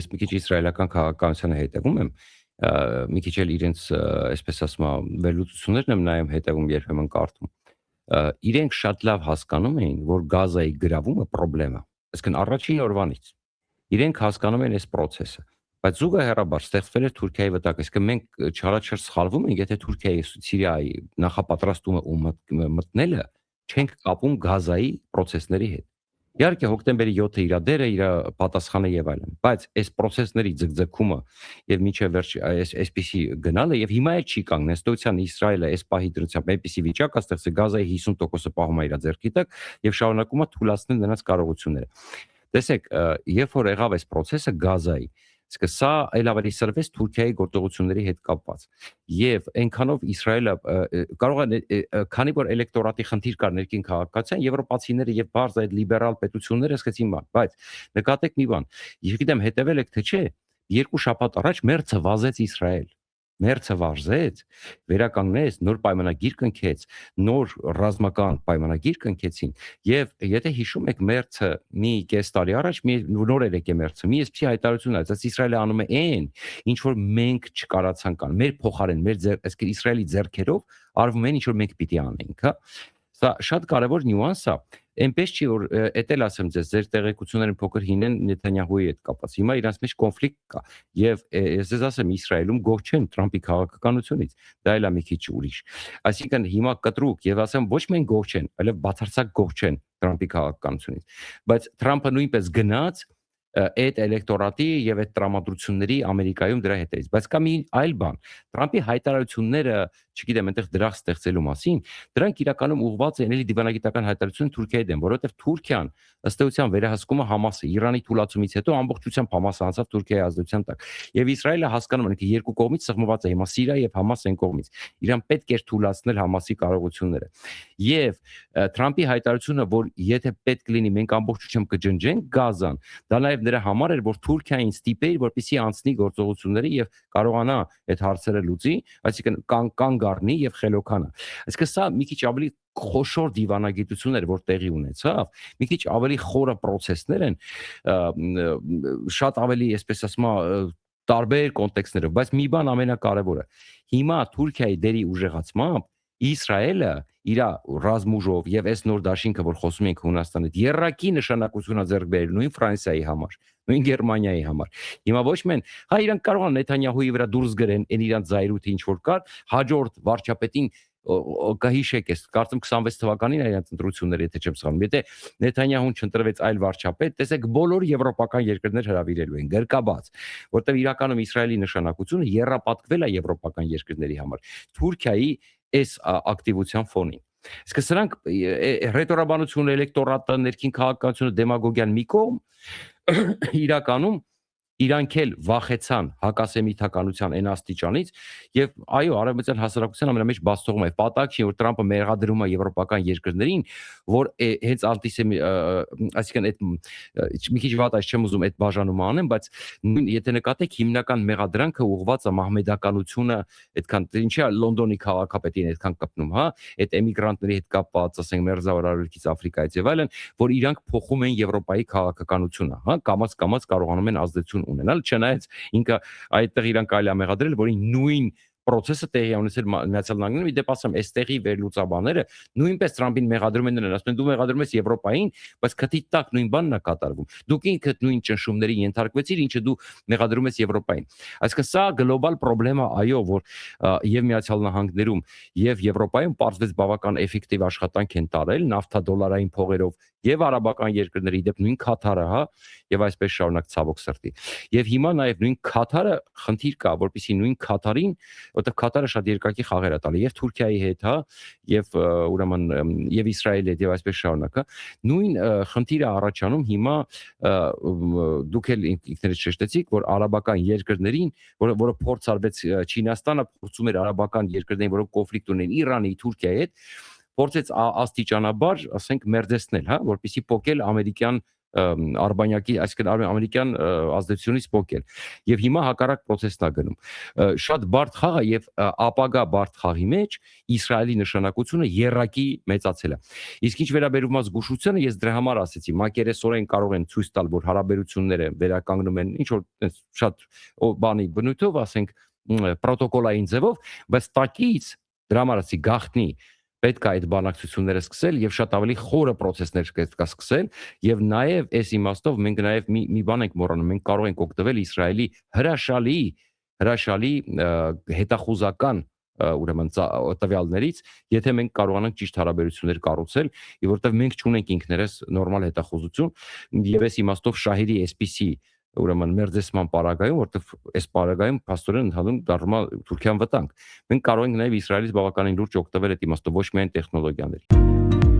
ես մի քիչ իսրայելական քաղաքականությանը հետևում եմ, մի քիչ էլ իրենց այսպես ասում վերլուծություններն եմ նայում, հետևում երբեմն կարդում։ Իրենք շատ լավ հասկանում էին, որ Գազայի գրավումը խնդրեմ է, այսինքն առաջին օրվանից իրենք հասկանում են այս process-ը, բայց զուգահեռաբար ստեղծվել է Թուրքիայի վտակը, այսինքն մենք չարաչար սխալվում ենք, եթե Թուրքիայի Սիրիայի նախապատրաստումը ու մտնելը չենք կապում Գազայի process-ների հետ։ Իհարկե հոկտեմբերի 7-ը իր դերը, իր պատասխանը եւ այլն, բայց այս process-ների ձգձգումը եւ միջև վերջ այսպիսի գնալը եւ հիմա էլ չի կանգնեն, ըստեյության Իսրայելը այս պահի դրությամբ այնպիսի վիճակ է ստեղծել, Գազայի 50%-ը պահում է իր ձեռքի տակ եւ շարունակում է թուլացնել նրանց կարողությունները։ Տեսեք, երբ որ եղավ այս process-ը Գազայի, իսկ սա այլ ավելի սրվեց Թուրքիայի գործողությունների հետ կապված։ Եվ այնքանով Իսրայելը կարող է, քանի որ էլեկտորատի խնդիր կար ներքին քաղաքացիության, եվրոպացիները եւ բարձ այդ լիբերալ պետությունները սկսեցին բան, բայց նկատեք մի բան, չգիտեմ հետեւել եք թե չէ, 2 շաբաթ առաջ Մերցը վազեց Իսրայել։ Մերցը վազեց, վերականգնեց, նոր պայմանագիր կնքեց, նոր ռազմական պայմանագիր կնքեցին, եւ եթե հիշում եք Մերցը մի կես տարի առաջ մի նոր էր եկել Մերցը, մի էսպիսի հայտարարություն արեց, Իսրայելը անում է այն, ինչ որ մենք չկարացանք ան, մեր փոխարեն, այսինքն Իսրայելի ձեռքերով արվում են ինչ որ մենք պիտի անենք, հա։ Սա շատ կարևոր նյուանս է, այնպես չի որ էտել ասեմ ձեզ, ձեր տեղեկությունները փոքր հին են Նեթանյահուի հետ կապված։ Հիմա իրանց մեջ կոնֆլիկտ կա եւ ես ձեզ ասեմ Իսրայելում գող չեն Թրամփի քաղաքականությունից, դա էլ է մի քիչ ուրիշ։ Այսինքն հիմա կտրուկ եւ ասեմ ոչ միայն գող չեն, այլև բացարձակ գող չեն Թրամփի քաղաքականությունից, բայց Թրամփը նույնպես գնաց այդ էլեկտորատի եւ այդ տրամադրությունների Ամերիկայում դրա հետեից, բայց կա մի այլ բան, Թրամփի հայտարարությունները, չգիտեմ, այնտեղ դրախ ստեղծելու մասին, դրանք իրականում ուղղված են էլի դիվանագիտական հայտարարություն Թուրքիայի դեմ, որովհետեւ Թուրքիան ըստ էության վերահսկում է Համասը, Իրանի թուլացումից հետո ամբողջությամբ Համասը անցավ Թուրքիայի ազդեցության տակ։ Եվ Իսրայելը հասկանում է, որ երկու կողմից սղմված է հիմա Սիրիա եւ Համաս այն կողմից։ Իրան պետք է թուլացնել Համասի կարողությունները։ Եվ Թրամփի հայտարարությունը, որ եթե պետք լինի մենք ամբողջությամբ կջնջենք Գազան, դա նաեւ նրա համար էր, որ Թուրքիային ստիպեի, որպեսզի անցնի գործողությունների եւ կարողանա այդ հարցերը լուծի, այսինքն կանգ առնի եւ խելոքանա։ Այսինքն սա մի քիչ ավելի խոշոր դիվանագիտություն էր, որ տեղի ունեցավ, մի քիչ ավելի խորը process-ներ են, շատ ավելի, այսպես ասում տարբեր կոնտեքստներով, բայց մի բան ամենակարևորը, հիմա Թուրքիայի դերի ուժեղացմամբ Իսրայելը իր ռազմուժով եւ այս նոր դաշինքը, որ խոսում ենք Հունաստանի, երրակի նշանակություն է ձեռք բերել նույն Ֆրանսիայի համար, նույն Գերմանիայի համար։ Հիմա ոչ մեն, հա իրանք կարող են Նեթանյահուի վրա դուրս գրեն, այն իրանք զայրույթը ինչ որ կար, հաջորդ վարչապետին կհիշեք, կարծում 26 թվականին իրանք ընտրությունները, եթե չեմ սխալվում, եթե Նեթանյահուն չընտրվեց այլ վարչապետ, տեսեք բոլոր եվրոպական երկրներ հրավիրելու են, գրկաբաց, որտեղ իրականում Իսրայելի նշանակությունը եռապատկվել է եվրոպական երկրների համար։ Թուրքիայի այս ակտիվության ֆոնին։ Իսկ սրանք ռետորաբանությունը, էլեկտորատը, ներքին քաղաքականությունը, դեմագոգիան մի կողմ, իրականում իրանք էլ վախեցան հակասեմիթականության այն աստիճանից եւ այո, արևմտյան հասարակության ամենամեծ բաց թողում է պատակ չի, որ Թրամփը մեղադրում է եվրոպական երկրներին, որ հենց անտիսեմի, այսինքն այդ մի քիչ վատ այս չեմ ուզում այդ բաժանումը անեմ, բայց եթե նկատեք հիմնական մեղադրանքը ուղղված է մահմեդականությունը, այդքան ինչի է Լոնդոնի քաղաքապետին այդքան կպնում, հա, այդ էմիգրանտների հետ կապված, ասենք Մերձավոր Արևելքից, Աֆրիկայից եւ այլն, որ իրանք փոխում են Եվրոպայի քաղաքականությունը, հա, կամաց կարողանում են ազդեցություն ունենալ, չնայած ինքը այդտեղ իրան կարելի է մեղադրել, որին նույն process-ը տեղի ունեցել Միացյալ Նահանգներում, իդեպ ասեմ, այստեղի վերլուծաբանները նույնպես Թրամփին մեղադրում են, ասում են դու մեղադրում ես Եվրոպային, բայց քթի տակ նույն բանն է կատարվում։ Դուք ինքդ նույն ճնշումների ենթարկվեցիր, ինչը դու մեղադրում ես Եվրոպային։ Այսինքն սա գլոբալ խնդրեմ է, այո, որ եւ Միացյալ Նահանգներում եւ Եվրոպայում պարզվեց բավական էֆեկտիվ աշխատանք են տարել նավթադոլարային փողերով եւ արաբական երկրների դեպ նույն Քաթարը, հա, եւ այսպես շարունակ ցավոք սրտի։ Եվ հիմա նաեւ նույն Քաթարը խնդիր կա, որպեսզի նույն Քաթարին, որտեղ Քաթարը շատ երկակի խաղեր է տալի եւ Թուրքիայի հետ, հա, եւ ուրեմն եւ Իսրայելի հետ եւ այսպես շարունակ, հա, նույն խնդիրը առաջանում հիմա դուք էլ ինքներդ շեշտեցիք, որ արաբական երկրներին, որը փորձ արվեց Չինաստանը փորձում էր արաբական երկրներին, որոնք կոնֆլիկտ ունեն Իրանի, Թուրքիայի հետ, փորձեց աստիճանաբար, ասենք, մերձեցնել, հա, որպեսզի փոկել ամերիկյան արբանյակի, այսինքն ամերիկյան ազդեցությունից փոկել։ Եվ հիմա հակառակ process-ն է գնում։ Շատ բարդ խաղ է եւ ապագա բարդ խաղի մեջ Իսրայելի նշանակությունը երակի մեծացել է։ Իսկ ինչ վերաբերում է զգուշությանը, ես դրա համար ասեցի, մակերեսորեն կարող են ցույց տալ, որ հարաբերությունները վերականգնում են ինչ որ շատ բանի բնույթով, ասենք պրոտոկոլային ձևով, բայց տակից դրա համար ասի գախտնի պետք է այդ բանակցությունները սկսել եւ շատ ավելի խորը process-ներ պետք է սկսել եւ նաեւ այս իմաստով մենք նաեւ մի բան ենք մոռանում, մենք կարող ենք օգտվել Իսրայելի հրաշալի հետախուզական ուրեմն տվյալներից, եթե մենք կարողանանք ճիշտ հարաբերություններ կառուցել, եւ որտեղ մենք չունենք ինքներս նորմալ հետախուզություն եւ այս իմաստով շահերի այսպիսի ուրեմն մերձեսման պարագայում, որտեղ այս պարագայում փաստորեն ընդհանուր դառնում է Թուրքիան վտանգ։ Մենք կարող ենք նաեւ Իսրայելից բավականին լուրջ օգտվել այդ իմաստով, ոչ միայն տեխնոլոգիաների։